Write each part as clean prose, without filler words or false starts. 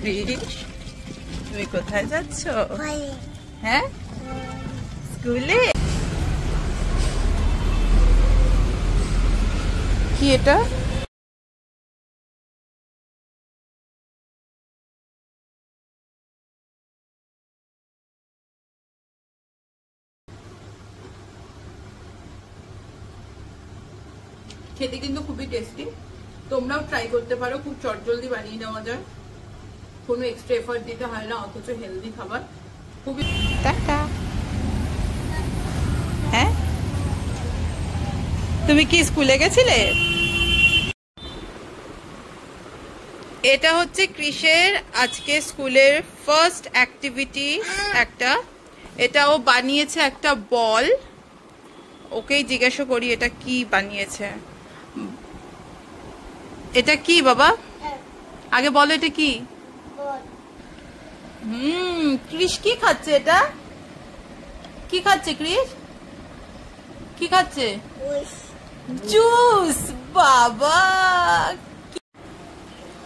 Chris, তুমি কোথায় যাচ্ছ? হ্যাঁ, স্কুলে। কি এটা? খেতে কিন্তু খুবই টেস্টি, তোমরাও ট্রাই করতে পারো। খুব চটজলদি বানিয়ে নেওয়া যায়, কোনো এক্সট্রা এফর্ট দিতে হয় না, অথচ হেলদি খাবার। খুবই টাটা। হ্যাঁ, তুমি কি স্কুলে গেছিলে? এটা হচ্ছে ক্রিসের আজকে স্কুলের ফার্স্ট অ্যাক্টিভিটি একটা। এটা ও বানিয়েছে একটা বল। ওকেই জিজ্ঞাসা করি এটা কি বানিয়েছে। এটা কি বাবা? আগে বলো এটা কি? ক্রিস কি খাচ্ছে? এটা কি খাচ্ছে ক্রিস? কি খাচ্ছে? জুস। বাবা,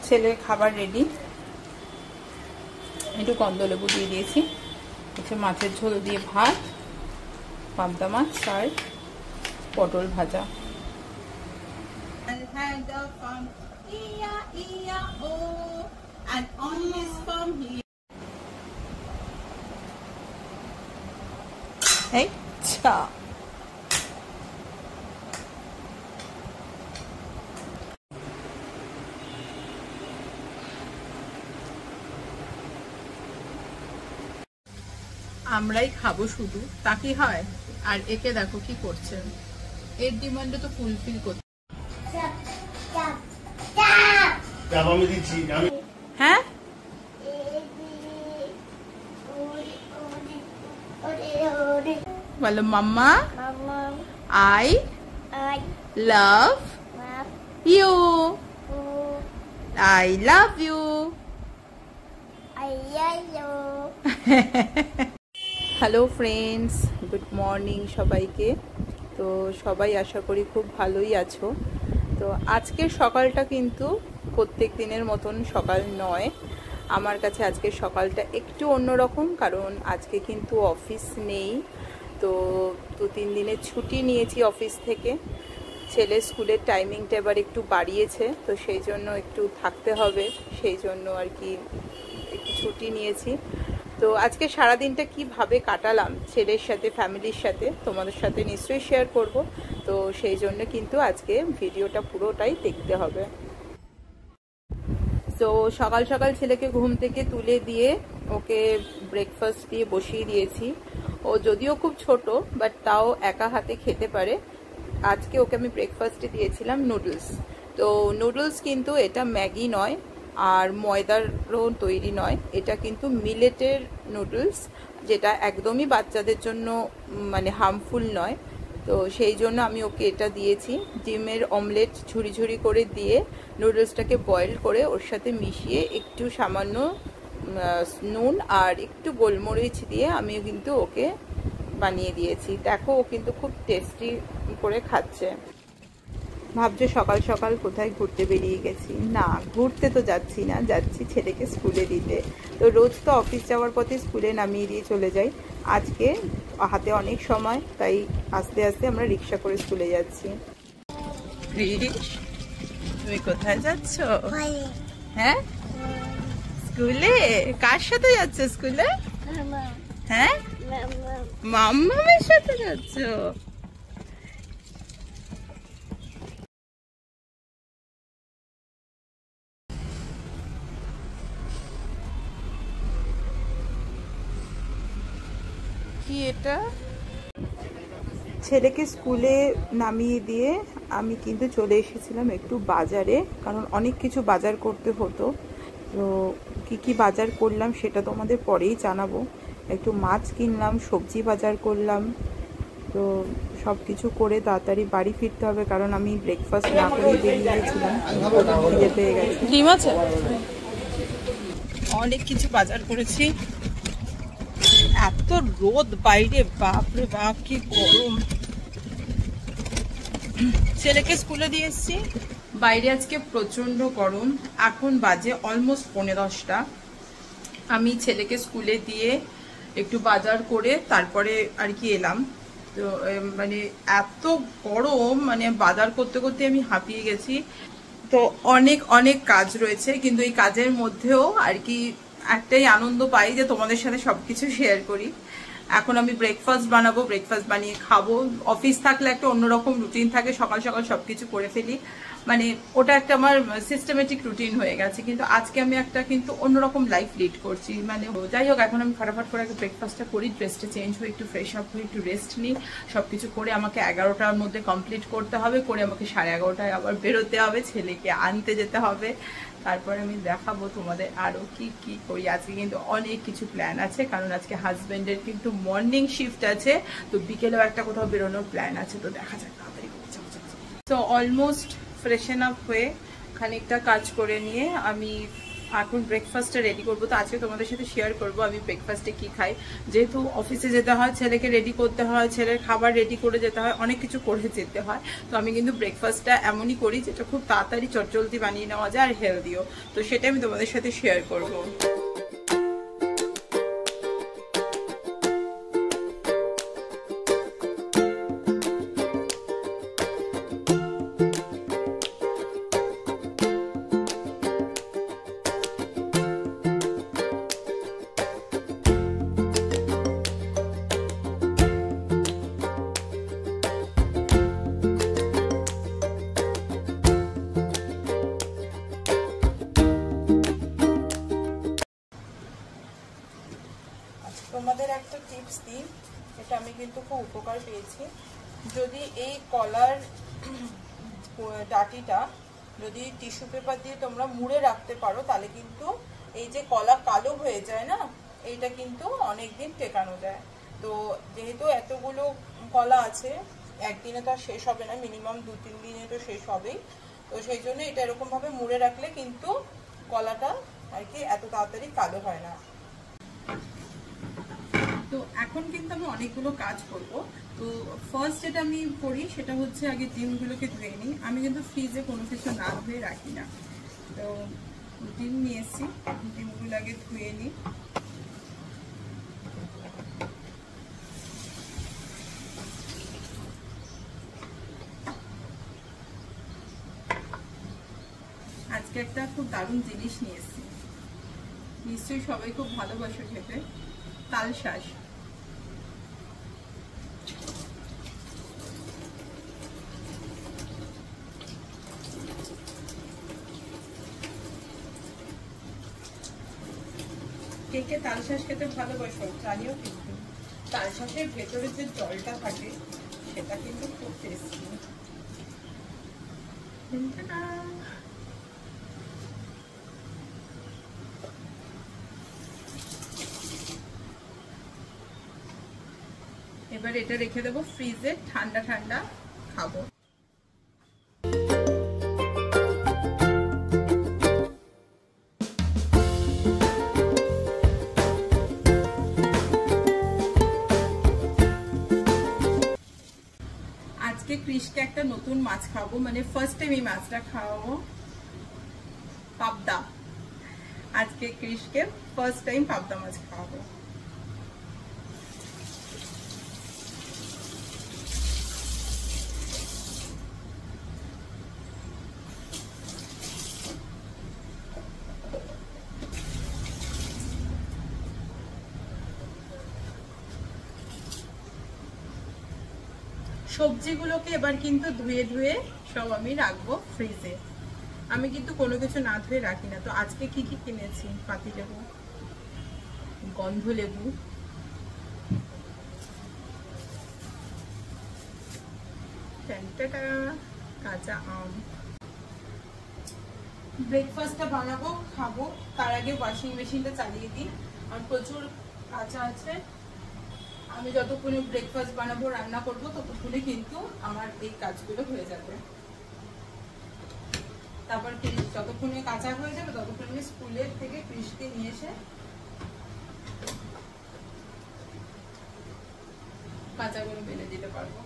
ছেলের খাবার রেডি। একটু কন্দলেবু দিয়ে দিয়েছি, হচ্ছে মাছের ঝোল দিয়ে ভাত, পাবদা মাছ আর পটল ভাজা। এই ছা, আমরাই খাবো শুধু, তা কি হয়? আর একে দেখো কি করছে, এর ডিমান্ডে তো ফুলফিল করছে। হ্যাঁ, বলো মাম্মা, I love you. I love you. Hello friends, good morning সবাইকে। তো সবাই আশা করি খুব ভালোই আছো। তো আজকের সকালটা কিন্তু প্রত্যেক দিনের মতন সকাল নয়, আমার কাছে আজকের সকালটা একটু অন্যরকম, কারণ আজকে কিন্তু অফিস নেই। তো 2-3 দিনের ছুটি নিয়েছি অফিস থেকে। ছেলে স্কুলের টাইমিংটা এবার একটু বাড়িয়েছে, তো সেই জন্য একটু থাকতে হবে, সেই জন্য আর কি একটু ছুটি নিয়েছি। তো আজকে সারাদিনটা কিভাবে কাটালাম ছেলের সাথে, ফ্যামিলির সাথে, তোমাদের সাথে নিশ্চয়ই শেয়ার করব। তো সেই জন্য কিন্তু আজকে ভিডিওটা পুরোটাই দেখতে হবে। তো সকাল সকাল ছেলেকে ঘুম থেকে তুলে দিয়ে ওকে ব্রেকফাস্ট দিয়ে বসিয়ে দিয়েছি। ও যদিও খুব ছোট, বাট তাও একা হাতে খেতে পারে। আজকে ওকে আমি ব্রেকফাস্টে দিয়েছিলাম নুডলস। তো নুডলস কিন্তু এটা ম্যাগি নয় আর ময়দারও তৈরি নয়, এটা কিন্তু মিলেটের নুডলস, যেটা একদমই বাচ্চাদের জন্য মানে হার্মফুল নয়। তো সেই জন্য আমি ওকে এটা দিয়েছি। ডিমের অমলেট ঝুরি ঝুরি করে দিয়ে নুডলসটাকে বয়েল করে ওর সাথে মিশিয়ে একটু সামান্য নুন আর একটু গোলমরিচ দিয়ে আমি কিন্তু ওকে বানিয়ে দিয়েছি। দেখো ও কিন্তু খুব টেস্টি করে খাচ্ছে। ভাবছো সকাল সকাল কোথায় ঘুরতে বেরিয়ে গেছি? না, ঘুরতে তো যাচ্ছি না, যাচ্ছি ছেলেকে স্কুলে দিতে। তো রোজ তো অফিস যাওয়ার পথে স্কুলে নামিয়ে দিয়ে চলে যাই। আজকে হাতে অনেক সময়, তাই আস্তে আস্তে আমরা রিক্সা করে স্কুলে যাচ্ছি। তুমি কোথায় যাচ্ছ? হ্যাঁ, স্কুলে। কার সাথে যাচ্ছ স্কুলে? হ্যাঁ, মাম্মামের সাথে যাচ্ছ। কি এটা? ছেলেকে স্কুলে নামিয়ে দিয়ে আমি কিন্তু চলে এসেছিলাম একটু বাজারে, কারণ অনেক কিছু বাজার করতে হতো। তো কি কি বাজার করলাম সেটা তোমাদের পরেই জানাবো। একটু মাছ কিনলাম, সবজি বাজার করলাম। তো সব কিছু করে তাড়াতাড়ি বাড়ি ফিরতে হবে, কারণ আমি ব্রেকফাস্ট না করে বেরিয়ে গেছিলাম, খিদে পেয়ে গেছে। ডিম আছে, অনেক কিছু বাজার করেছি। এত রোদ বাইরে, বাপরে বাপ কি গরম। ছেলেকে স্কুলে দিয়ে এসেছি, বাইরে আজকে প্রচন্ড গরম। এখন বাজে অলমোস্ট 10:45। আমি ছেলেকে স্কুলে দিয়ে একটু বাজার করে তারপরে আর কি এলাম। তো মানে এত গরম, মানে বাজার করতে করতে আমি হাঁপিয়ে গেছি। তো অনেক অনেক কাজ রয়েছে, কিন্তু এই কাজের মধ্যেও আর কি একটাই আনন্দ পাই যে তোমাদের সাথে সবকিছু শেয়ার করি। এখন আমি ব্রেকফাস্ট বানাবো, ব্রেকফাস্ট বানিয়ে খাবো। অফিস থাকলে একটা অন্যরকম রুটিন থাকে, সকাল সকাল সবকিছু করে ফেলি, মানে ওটা একটা আমার সিস্টেমেটিক রুটিন হয়ে গেছে। কিন্তু আজকে আমি একটা কিন্তু অন্যরকম লাইফ লিড করছি। মানে যাই হোক, এখন আমি ফটাফট করে আগে ব্রেকফাস্টটা করি, ড্রেসটা চেঞ্জ হয়ে একটু ফ্রেশ আপ হয়ে একটু রেস্ট নিই। সবকিছু করে আমাকে 11টার মধ্যে কমপ্লিট করতে হবে, করে আমাকে 11:30টায় আবার বেরোতে হবে, ছেলেকে আনতে যেতে হবে। তারপরে আমি দেখাবো তোমাদের আরো কি কি করি। আজকে কিন্তু অনেক কিছু প্ল্যান আছে, কারণ আজকে হাজবেন্ডের কিন্তু মর্নিং শিফট আছে, তো বিকেলেও একটা কোথাও বেরোনোর প্ল্যান আছে। তো দেখা যাক, তাড়াতাড়ি করে যাও। তো অলমোস্ট ফ্রেশন আপ হয়ে খানিকটা কাজ করে নিয়ে আমি এখন ব্রেকফাস্টটা রেডি করবো। তো আজকে তোমাদের সাথে শেয়ার করবো আমি ব্রেকফাস্টে কি খাই। যেহেতু অফিসে যেতে হয়, ছেলেকে রেডি করতে হয়, ছেলের খাবার রেডি করে যেতে হয়, অনেক কিছু করে যেতে হয়। তো আমি কিন্তু ব্রেকফাস্টটা এমনই করি যেটা খুব তাড়াতাড়ি চটজলদি বানিয়ে নেওয়া যায় আর হেলদিও। তো সেটা আমি তোমাদের সাথে শেয়ার করবো। তোমাদের একটা টিপস দিই, এটা আমি কিন্তু খুব উপকার পেয়েছি। যদি এই কলার ডাটিটা যদি টিস্যু পেপার দিয়ে তোমরা মুড়ে রাখতে পারো, তাহলে কিন্তু এই যে কলা কালো হয়ে যায় না, এইটা কিন্তু অনেকদিন টেকানো যায়। তো যেহেতু এতগুলো কলা আছে, একদিনে তো আর শেষ হবে না, মিনিমাম 2-3 দিনে তো শেষ হবেই। তো সেই জন্য এটা এরকম ভাবে মুড়ে রাখলে কিন্তু কলাটা আর কি এত তাড়াতাড়ি কালো হয় না। তো এখন কিন্তু আমি অনেকগুলো কাজ করব। তো ফার্স্ট যেটা আমি করি সেটা হচ্ছে আগে ডিমগুলোকে ধুয়ে নিই। আমি কিন্তু ফ্রিজে কোনো কিছু না ধুয়ে রাখি না। তো ডিম নিয়ে এসেছি, ডিমগুলো আগে ধুয়ে নিই। আজকে একটা খুব দারুণ জিনিস নিয়ে এসেছি, নিশ্চয়ই সবাই খুব ভালোবাসো খেতে, তালশাঁস। কে কে তালশাঁস খেতে ভালোবাসো জানিও কিন্তু। তালশাঁসের ভেতরে যে জলটা থাকে সেটা কিন্তু খুব টেস্টি। এবার এটা রেখে দেবো ফ্রিজে, ঠান্ডা ঠান্ডা খাবো। আজকে ক্রিশকে একটা নতুন মাছ খাবো, মানে ফার্স্ট টাইম এই মাছটা খাওয়াবো, পাবদা। আজকে ক্রিশকে ফার্স্ট টাইম পাবদা মাছ খাওয়াবো। সবজিগুলোকে এবার কিন্তু ধুয়ে ধুয়ে সব আমি রাখবো ফ্রিজে। আমি কিন্তু কোনো কিছু না ধুয়ে রাখি না। তো আজকে কি কি কিনেছি, পাতিলেবু, গন্ধ লেবু, কাঁচা আম। ব্রেকফাস্টটা বানাবো, খাবো, তার আগে ওয়াশিং মেশিনটা চালিয়ে দিই। আর প্রচুর কাঁচা আছে, আমি যতক্ষণে ব্রেকফাস্ট বানাবো, রান্না করবো, ততক্ষণে কিন্তু আমার এই কাজগুলো হয়ে যাবে। তারপর যতক্ষণে কাঁচা হয়ে যাবে ততক্ষণে আমি স্কুলের থেকে ক্রিশকে নিয়ে এসে কাঁচাগুলো বেলে দিতে পারবো।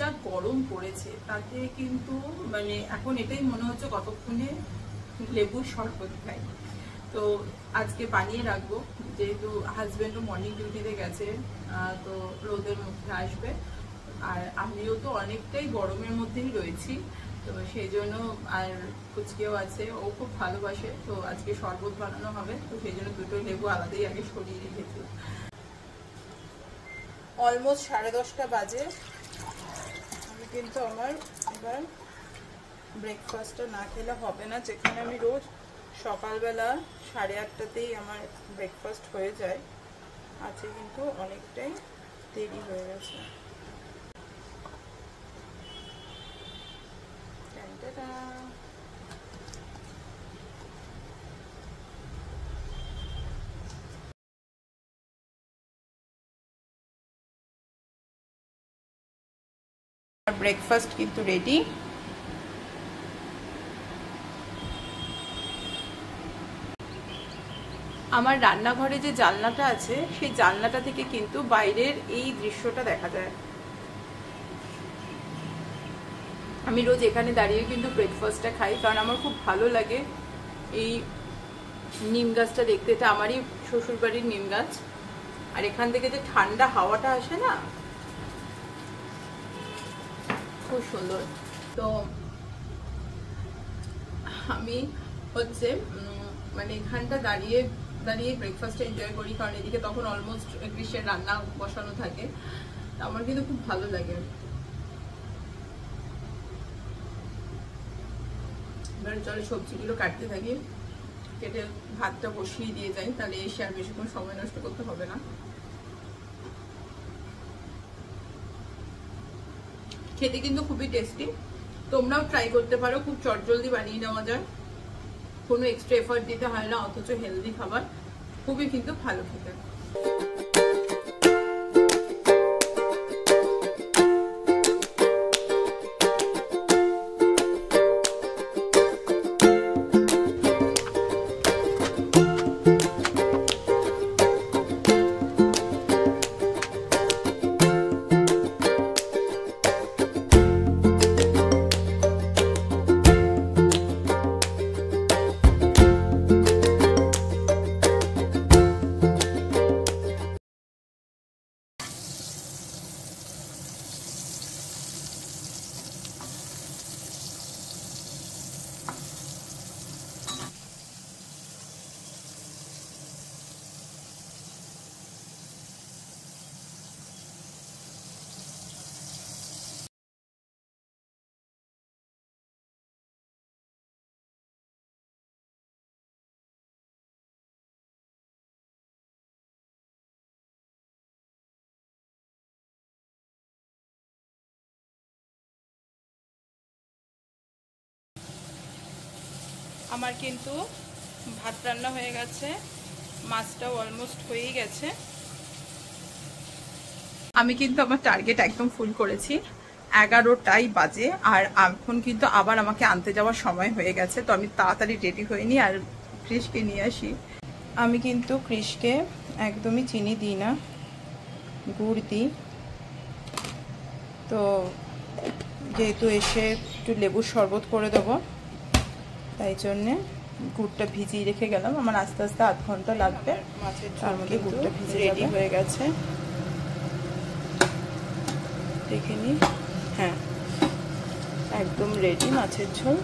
যা গরম পড়েছে তাতে কিন্তু মানে এখন এটাই মনে হচ্ছে কতক্ষণে লেবুর শরবত খাই। তো আজকে বানিয়ে রাখবো, যেহেতু হাজবেন্ডও মর্নিং ডিউটিতে গেছে, তো রোদের মধ্যে আসবে, আর আমিও তো অনেকটাই গরমের মধ্যেই রয়েছি, তো সেই জন্য আর কুচকেও আছে, ও খুব ভালোবাসে, তো আজকে শরবত বানানো হবে, তো সেই জন্য দুটো লেবু আলাদাই আগে সরিয়ে রেখেছি। অলমোস্ট 10:30 বাজে। আমি কিন্তু আমার এবার ব্রেকফাস্টটা না খেলে হবে না, যেখানে আমি রোজ সকালবেলা 8:30তেই আমার ব্রেকফাস্ট হয়ে যায়, আজকে কিন্তু অনেকটাই দেরি হয়ে গেছে। ব্রেকফাস্ট কিন্তু রেডি। আমার রান্নাঘরে যে জানলাটা আছে সেই জানলাটা থেকে কিন্তু বাইরের এই দৃশ্যটা দেখা যায়। আমি রোজ এখানে দাঁড়িয়ে কিন্তু ব্রেকফাস্টটা খাই, কারণ আমার খুব ভালো লাগে এই নিম গাছটা দেখতে। এটা আমারই শ্বশুরবাড়ির নিম গাছ, আর এখান থেকে যে ঠান্ডা হাওয়াটা আসে না, খুব সুন্দর। তো আমি হচ্ছে মানে এখানটা দাঁড়িয়ে দাঁড়িয়ে ব্রেকফাস্টটা এনজয় করি, কারণ এদিকে তখন অলমোস্ট গ্রীষ্মের রান্না বসানো থাকে, আমার কিন্তু খুব ভালো লাগে। এবারে চলে সবজিগুলো কাটতে থাকি, কেটে ভাতটা বসিয়ে দিয়ে যাই, তাহলে এসে আর বেশিক্ষণ সময় নষ্ট করতে হবে না। খেতে কিন্তু খুবই টেস্টি, তোমরাও ট্রাই করতে পারো, খুব চটজলদি বানিয়ে নেওয়া যায়, কোনো এক্সট্রা এফার্ট দিতে হয় না, অথচ হেলদি খাবার, খুবই কিন্তু ভালো খেতে। আমার কিন্তু ভাত রান্না হয়ে গেছে, মাছটাও অলমোস্ট হয়েই গেছে। আমি কিন্তু আমার টার্গেট একদম ফুল করেছি, 11টাই বাজে, আর এখন কিন্তু আবার আমাকে আনতে যাওয়ার সময় হয়ে গেছে, তো আমি তাড়াতাড়ি রেডি হয়ে নিই আর ক্রিশকে নিয়ে আসি। আমি কিন্তু ক্রিশকে একদমই চিনি দিই না, গুড় দিই। তো যেহেতু এসে একটু লেবুর শরবত করে দেবো, তাই জন্যে গুড়টা ভিজিয়ে রেখে গেলাম, আমার আস্তে আস্তে আধ ঘন্টা লাগবে, তার মধ্যে গুড়টা ভিজে রেডি হয়ে গেছে। দেখে নিই, হ্যাঁ একদম রেডি মাছের ঝোল।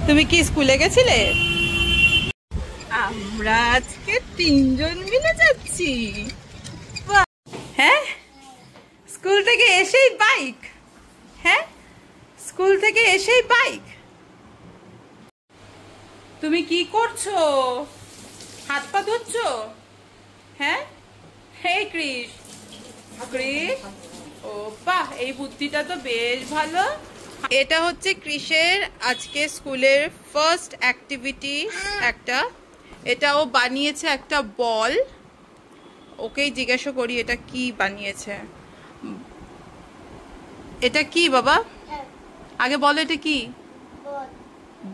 তুমি কি স্কুলে গেছিলে? আমরা আজকে 3 জন মিলে যাচ্ছি। হ্যাঁ, স্কুল থেকে এসেই বাইক। হ্যাঁ, স্কুল থেকে এসেই বাইক। তুমি কি করছো? হাত পা ধুচ্ছো? হ্যাঁ, হে ক্রিশ, ক্রিশ, ও বাহ, এই বুদ্ধিটা তো বেশ ভালো। এটা হচ্ছে ক্রিসের আজকে স্কুলের ফার্স্ট অ্যাক্টিভিটি একটা। এটা ও বানিয়েছে একটা বল। ওকেই জিজ্ঞাসা করি এটা কি বানিয়েছে। এটা কি বাবা? আগে বলো এটা কি?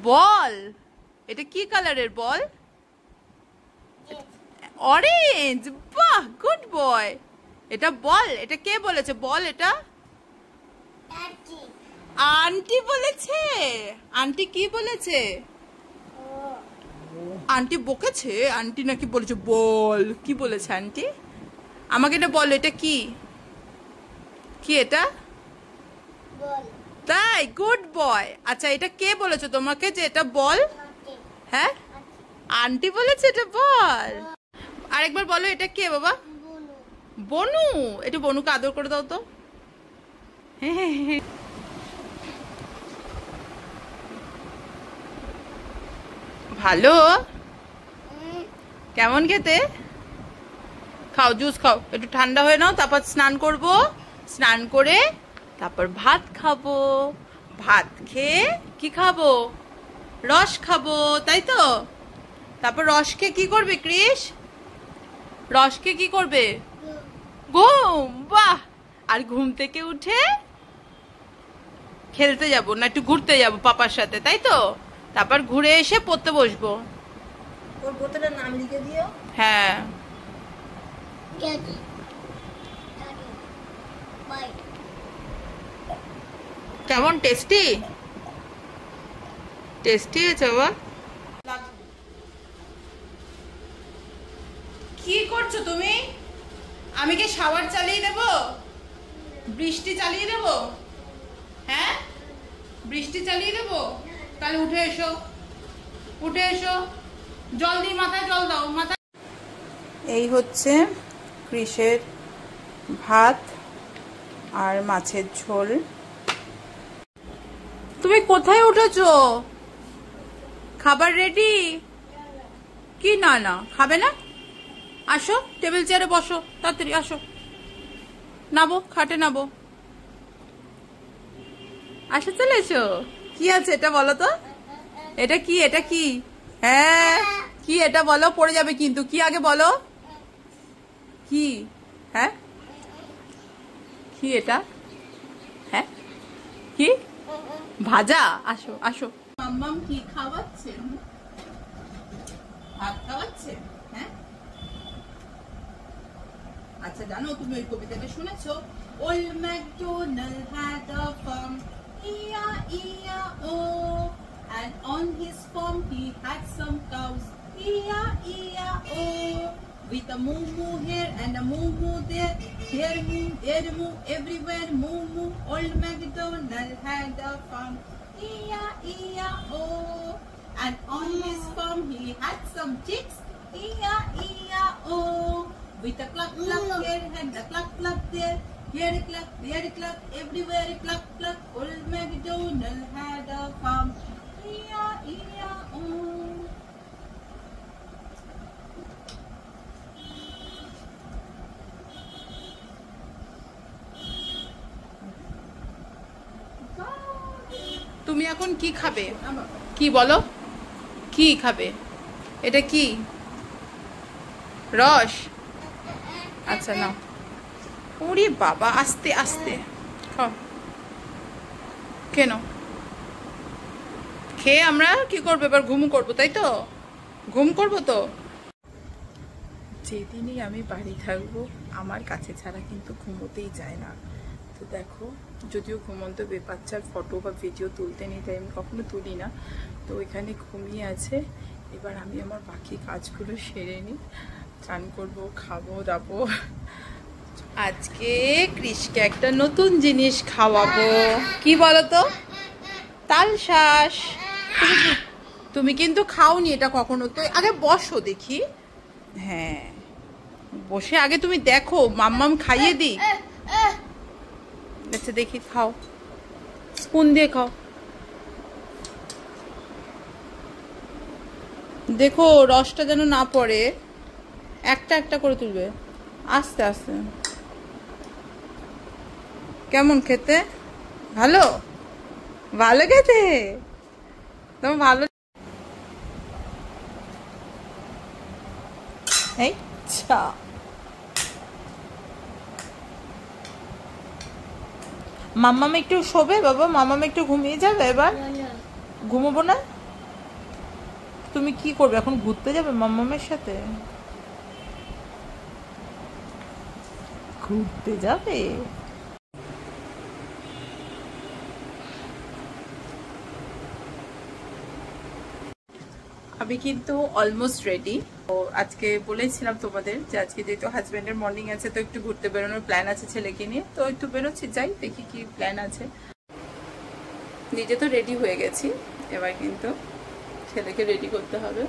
বল। এটা কি কালারের বল? অরেঞ্জ। বাহ, গুড বয়। এটা বল। এটা কে বলেছে বল? এটা আন্টি বলেছে। আন্টি কি বলেছে? আন্টি বকেছে। আন্টি নাকি বলেছে বল। কি বলেছে আন্টি? আমাকে এটা বলো, এটা কি? কি এটা? তাই, গুড বয়। আচ্ছা, এটা কে বলেছে তোমাকে যে এটা বল? হ্যাঁ, আন্টি বলেছে এটা বল। আরেকবার বলো, এটা কে বাবা? বনু। এটা বনুকে আদর করে দাও তো। ভালো। কেমন খেতে? খাও, জুস খাও, একটু ঠান্ডা হয়ে নাও, তারপর স্নান করব। স্নান করে তারপর ভাত খাবো। ভাত খেয়ে কি খাবো? রস খাবো, তাই তো? তারপর রস খেয়ে কি করবে ক্রিস? রস খেয়ে কি করবে? ঘুম। বাহ। আর ঘুম থেকে উঠে খেলতে যাব না একটু ঘুরতে যাব পাপার সাথে, তাই তো? তারপর ঘুরে এসে পড়তে বসবো। ওর বোতলের নাম লিখে দিও। হ্যাঁ। কেমন টেস্টি? টেস্টি হয়েছে বাবা। কি করছো তুমি? আমি কি শাওয়ার চালিয়ে দেব? বৃষ্টি চালিয়ে দেব? হ্যাঁ, বৃষ্টি চালিয়ে দেব? তাহলে উঠে এসো, উঠে এসো, জল দিয়ে মাথায় জল দাও। মাথা। এই হচ্ছে ক্রিসের ভাত আর মাছের ঝোল। তুমি কোথায় উঠেছো? খাবার রেডি? কি না না খাবে না? আসো, টেবিল চেয়ারে বসো, তাড়াতাড়ি আসো। নাবো, খাটে নাবো। আসো, চলে এসো। কি আছে এটা বলো তো? এটা কি? এটা কি? হ্যাঁ, কি এটা বলো? পড়ে যাবে কিন্তু। কি আগে বলো? কি? হ্যাঁ, কি এটা? হ্যাঁ, কি? ভাজা। আসো আসো। মাম্মাম কি খাওয়াচ্ছে? ভাত খাওয়াচ্ছে? হ্যাঁ। আচ্ছা, জানো তুমি ওই কবিতাটা শুনেছো? Old MacDonald had a farm, E-I-E-I-O, and on his farm he had some cows, E-I-E-I-O, with a moo-moo here and a moo-moo there, here moo, there moo, everywhere moo-moo. Old MacDonald had a farm, E-I-E-I-O, and on his farm he had some chicks, E-I-E-I-O, with a cluck cluck here and a cluck cluck there, here a cluck, there a cluck, everywhere a cluck cluck. Old MacDonald had a farm, E-I-E-I-O. তুমি এখন কি খাবে? কি বলো, কি খাবে? এটা কি? রস? আচ্ছা নাও। ওরে বাবা, আস্তে আস্তে খাও। কেন? খেয়ে আমরা কি করবো এবার? ঘুম করবো, তাই তো? ঘুম করবো তো। যেদিনই আমি বাড়ি থাকবো আমার কাছে ছাড়া কিন্তু ঘুমোতেই যায় না। তো দেখো, যদিও ঘুমন্ত বাচ্চার ফটো বা ভিডিও তুলতে নিই, তাই আমি কখনো তুলি না। তো এখানে ঘুমিয়ে আছে। এবার আমি আমার বাকি কাজগুলো সেরে নিই, চান করবো, খাবো দাবো। আজকে ক্রিসকে একটা নতুন জিনিস খাওয়াবো। কি বলতো? তাল শাঁস। তুমি কিন্তু খাওনি এটা কখনো। তো আগে বসো দেখি। হ্যাঁ, বসে আগে তুমি দেখো, মাম্মাম খাইয়ে দি। আচ্ছা দেখি, খাও, স্পুন দিয়ে খাও। দেখো রসটা যেন না পড়ে, একটা একটা করে তুলবে, আস্তে আস্তে। কেমন খেতে? ভালো? ভালো খেতে তোমার ভালো এই মাম্মাম একটু শোবে বাবা, মাম্মাম একটু ঘুমিয়ে যাবে এবার। ঘুমাবো না? তুমি কি করবে এখন? ঘুরতে যাবে মাম্মামের সাথে? ঘুরতে যাবে? আমি কিন্তু অলমোস্ট রেডি। তো আজকে বলেছিলাম তোমাদের যে আজকে যেহেতু হাজবেন্ডের মর্নিং আছে তো একটু ঘুরতে বেরোনোর প্ল্যান আছে ছেলেকে নিয়ে, তো একটু বেরোচ্ছি, যাই দেখি কি প্ল্যান আছে। নিজে তো রেডি হয়ে গেছি, এবার কিন্তু ছেলেকে রেডি করতে হবে।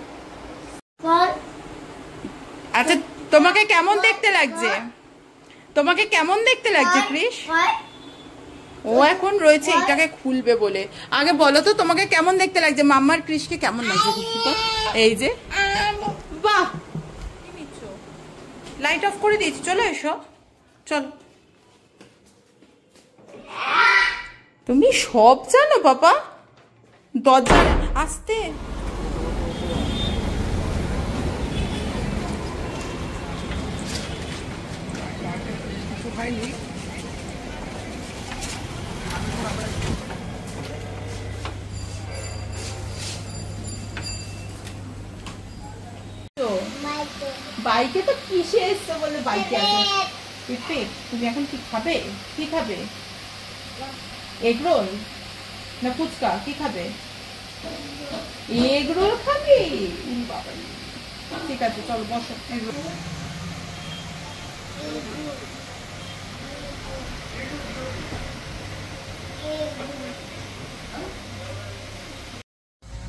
আচ্ছা তোমাকে কেমন দেখতে লাগছে? তোমাকে কেমন দেখতে লাগছে কৃষ? ও এখন রয়েছে এটাকে খুলবে বলে। আগে বলো তো তোমাকে কেমন দেখতে লাগছে? মাম্মার কৃষকে কেমন লাগছে? এই যে বাহ, লাইট অফ করে দিয়েছি, চলো এসো, চলো। তুমি সব জানো বাবা? দরজা আসতে হয়নি। বাইকে তো কিসে এসছে বলে বাইকে আছে। তুমি এখন কি খাবে? কি খাবে? এগ রোল না ফুচকা? কি খাবে? এগ রোল খাবি? ঠিক আছে চলো বসো। এগ রোল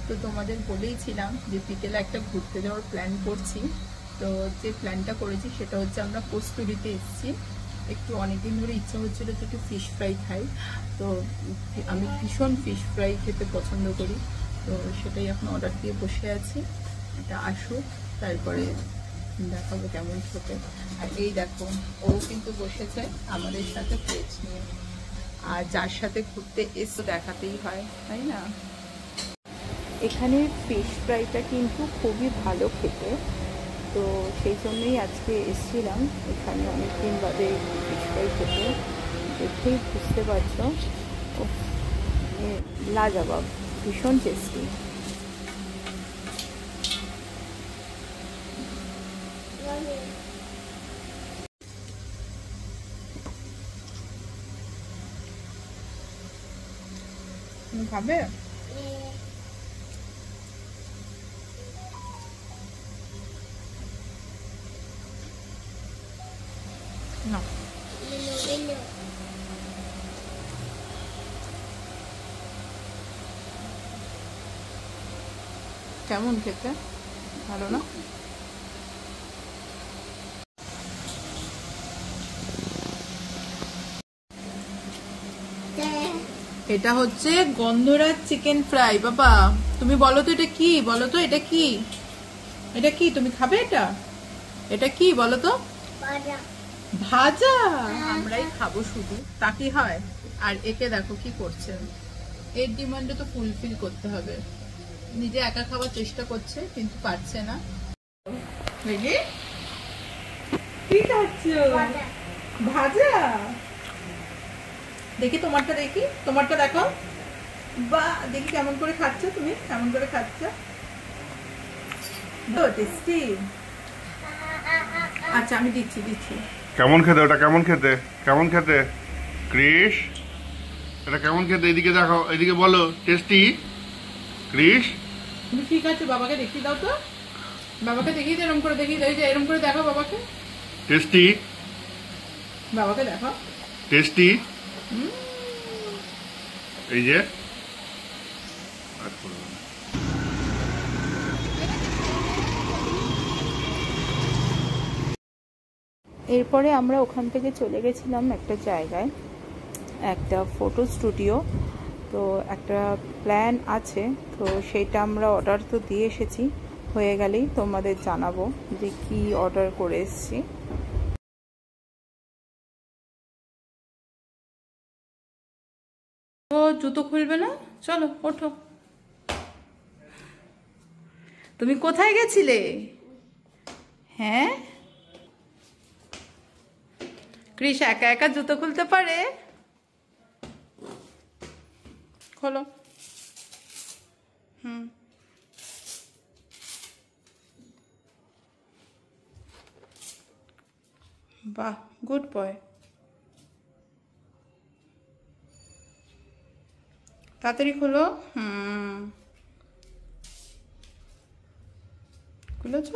তো তোমাদের বলেইছিলাম যে বিকেলে একটা ঘুরতে যাওয়ার প্ল্যান করছি। তো যে প্ল্যানটা করেছি সেটা হচ্ছে আমরা কস্তুরীতে এসেছি। একটু অনেকদিন ধরে ইচ্ছা হচ্ছিল যে একটু ফিশ ফ্রাই খাই। তো আমি ভীষণ ফিশ ফ্রাই খেতে পছন্দ করি, তো সেটাই এখন অর্ডার দিয়ে বসে আছি। এটা আসুক তারপরে দেখাবো কেমন খেতে। আর এই দেখো ও কিন্তু বসেছে আমাদের সাথে প্লেট নিয়ে, আর যার সাথে ঘুরতে এসে দেখাতেই হয়, তাই না? এখানে ফিশ ফ্রাইটা কিন্তু খুবই ভালো খেতে, তো সেই জন্যই আজকে এসেছিলাম এখানে অনেকদিন বাদে ফিশ ফ্রাই খেতে। দেখেই বুঝতে পারছো লাজবাব, ভীষণ টেস্টি। তুমি খাবে? না কেমন খেতে? ভালো না? এটা হচ্ছে গন্ধরাজ চিকেন ফ্রাই। বাবা তুমি বলো তো এটা কি? বলো তো এটা কি? এটা কি? তুমি খাবে এটা? এটা কি বলো তো? ভাজা। আমরাই খাবো শুধু, তা কি হয়? আর একে দেখো কি করছে, এর ডিমান্ডে তো ফুলফিল করতে হবে। নিজে একা খাওয়ার চেষ্টা করছে কিন্তু পারছে না। কি খাচ্ছো? ভাজা। দেখি তোমারটা, দেখি তোমারটা দেখো। বা দেখি কেমন করে খাচ্ছ তুমি, কেমন করে খাচ্ছ? টেস্টি। আচ্ছা আমি দিচ্ছি দিচ্ছি। কেমন খেতে ওটা? কেমন খেতে? কেমন খেতে কৃষ? এটা কেমন খেতে? এদিকে দেখো, এদিকে বলো। টেস্টি কৃষ? তুমি কি খাচ্ছ? বাবাকে দেখিয়ে দাও তো, বাবাকে দেখিয়ে দাও, এরকম করে দেখিয়ে দাও, এরকম করে দেখো বাবাকে। টেস্টি? বাবাকে দেখো। টেস্টি? এই যে এরপরে আমরা ওখান থেকে চলে গেছিলাম একটা জায়গায়, একটা ফটো স্টুডিও। তো একটা প্ল্যান আছে, তো সেইটা আমরা অর্ডার তো দিয়ে এসেছি, হয়ে গেলেই তোমাদের জানাবো যে কি অর্ডার করে এসেছি। ও জুতো খুলবে না, চলো ওঠো। তুমি কোথায় গেছিলে? হ্যাঁ, কৃষ একা একা জুতো খুলতে পারে? খোলো। বাহ, গুড বয়। তাড়াতাড়ি খোলো। খুলেছ?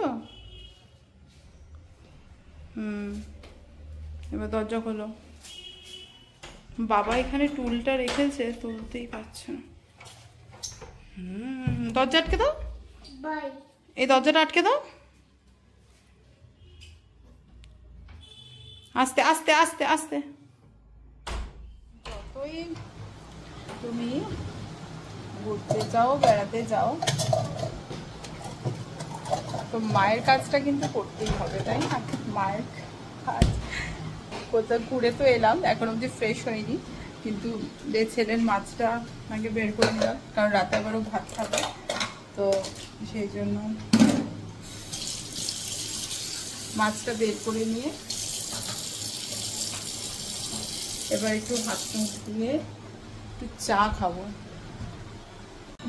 এবার দরজা খোলো। বাবা এখানে টুলটা রেখেছে, তুলতেই পারছে না। দরজা আটকে দাও, এই দরজাটা আটকে দাও। আস্তে আস্তে আস্তে আস্তে। যতই তুমি ঘুরতে যাও, বেড়াতে যাও, তো মায়ের কাজটা কিন্তু করতেই হবে, তাই না? মায়ের কাজ। কোথাও ঘুরে তো এলাম, এখন অব্দি ফ্রেশ হয়নি, কিন্তু যে ছেলের মাছটা আগে বের করে নিলাম, কারণ রাতে আবারও ভাত খাবে, তো সেই জন্য মাছটা বের করে নিয়ে এবার একটু হাত মুখ ধুয়ে একটু চা খাবো।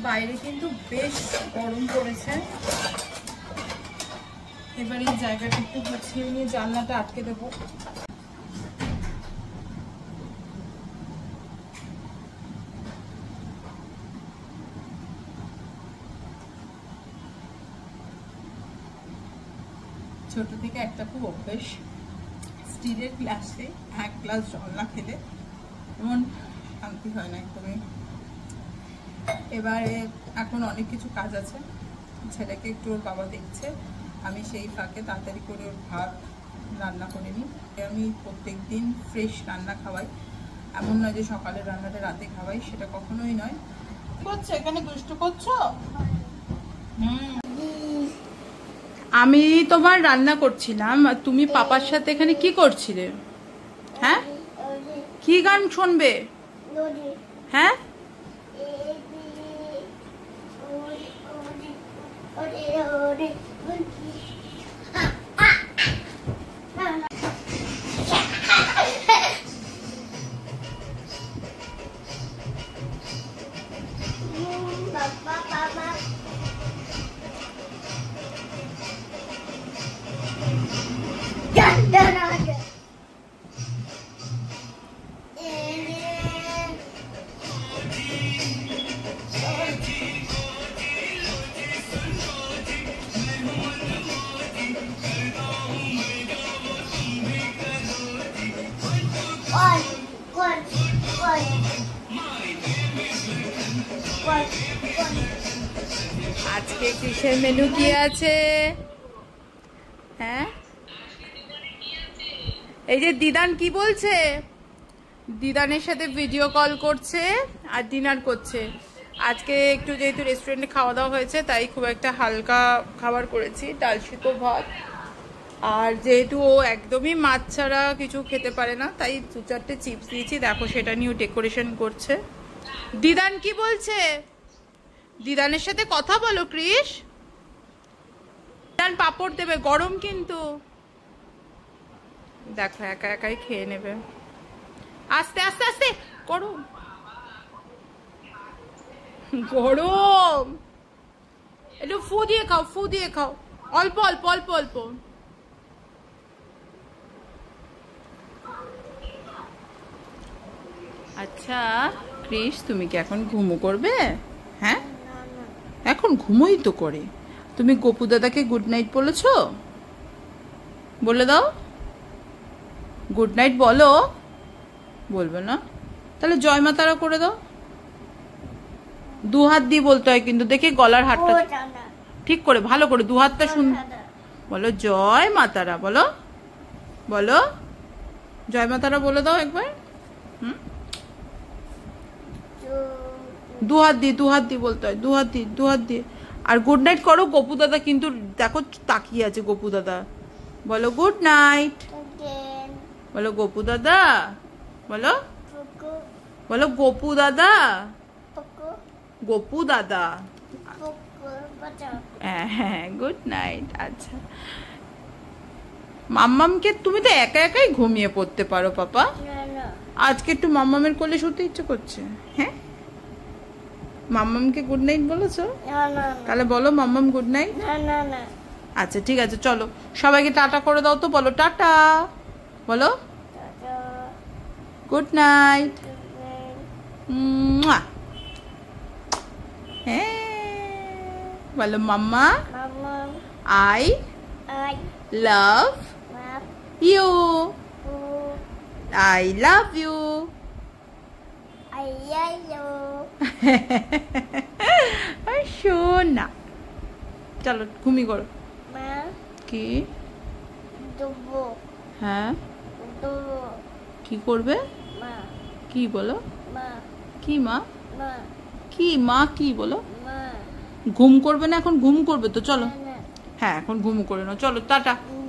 বাইরে কিন্তু বেশ গরম পড়েছে। এবার এই জায়গাটা একটু গুছিয়ে নিয়ে জানলাটা আটকে দেবো। ছোট থেকে একটা খুব অভ্যেস, স্টিলের গ্লাসে এক গ্লাস জল না খেলে এমন শান্তি হয় না একদমই। এবারে এখন অনেক কিছু কাজ আছে, ছেলেকে একটু ওর বাবা দেখছে, আমি সেই ফাঁকে তাড়াতাড়ি করে ওর ভাত রান্না করে নিই। আমি প্রত্যেক দিন ফ্রেশ রান্না খাওয়াই, এমন নয় যে সকালের রান্নাটা রাতে খাওয়াই, সেটা কখনোই নয়। করছো এখানে দুষ্টু করছো? আমি তোমার রান্না করছিলাম, আর তুমি পাপার সাথে এখানে কি করছিলে? হ্যাঁ, কি গান শুনবে? হ্যাঁ, আজকে কিসের মেনু কি আছে? হ্যাঁ, এই যে দিদান কি বলছে, দিদানের সাথে ভিডিও কল করছে আর ডিনার করছে। আজকে একটু যেহেতু রেস্টুরেন্টে খাওয়া দাওয়া হয়েছে, তাই খুব একটা হালকা খাবার করেছি, ডাল সিদ্ধ ভাত। আর যেহেতু ও একদমই মাছ ছাড়া কিছু খেতে পারে না, তাই 2-4টে চিপস দিয়েছি, দেখো সেটা নিয়েও ডেকোরেশন করছে। দিদান কি বলছে? দিদানের সাথে কথা বলো কৃষ। দিদান পাপড় দেবে, গরম কিন্তু। দেখো একা একাই খেয়ে নেবে। আস্তে আস্তে আস্তে, গরম গরম। একটু ফু দিয়ে খাও, ফু দিয়ে খাও, অল্প অল্প অল্প অল্প। আচ্ছা কৃষ, তুমি কি এখন ঘুমো করবে? হ্যাঁ, এখন ঘুমোই তো করে। তুমি গোপু দাদাকে গুড নাইট বলেছো? বলে দাও, গুড নাইট বলো। বলবে না? তাহলে জয় মা তারা করে দাও। 2 হাত দিয়ে বলতে হয় কিন্তু, দেখে গলার হাতটা ঠিক করে ভালো করে 2 হাতটা শুন। বলো জয় মা তারা, বলো বলো জয় মা তারা বলে দাও একবার। 2 হাত দিয়ে, 2 হাত দিয়ে বলতে হয়, 2 হাত দিয়ে, 2 হাত দিয়ে। আর গুড নাইট করো। গোপু দাদা কিন্তু দেখো তাকিয়ে আছে, গোপু দাদা। বলো গুড নাইট, বলো গোপু দাদা, বলো বলো গোপু দাদা, পুকু গোপু দাদা। পুকু বাঁচাও। হ্যাঁ, গুড নাইট। আচ্ছা মাম্মামকে তুমি তো একা একাই ঘুমিয়ে পড়তে পারো পাপা, না না আজকে একটু মাম্মামের কোলে শুতে ইচ্ছে করছে। হ্যাঁ, মাম্মামকে গুড নাইট বলেছো? না না তাহলে বলো মাম্মাম গুড নাইট। না না না আচ্ছা ঠিক আছে, চলো সবাইকে টাটা করে দাও তো, বলো টাটা, বলো গুড নাইট। হ্যাঁ বলো মাম্মা, মামা I I love love you, you I love you. I love you শোনা, চলো ঘুমিয়ে করো। মা কি? দুবো হ্যাঁ, দুবো কি করবে? মা কি বলো? মা কি মা? মা কি মা? কি বলো? মা ঘুম করবে না এখন? ঘুম করবে তো, চলো। না হ্যাঁ এখন ঘুম করে নাও, চলো টাটা। না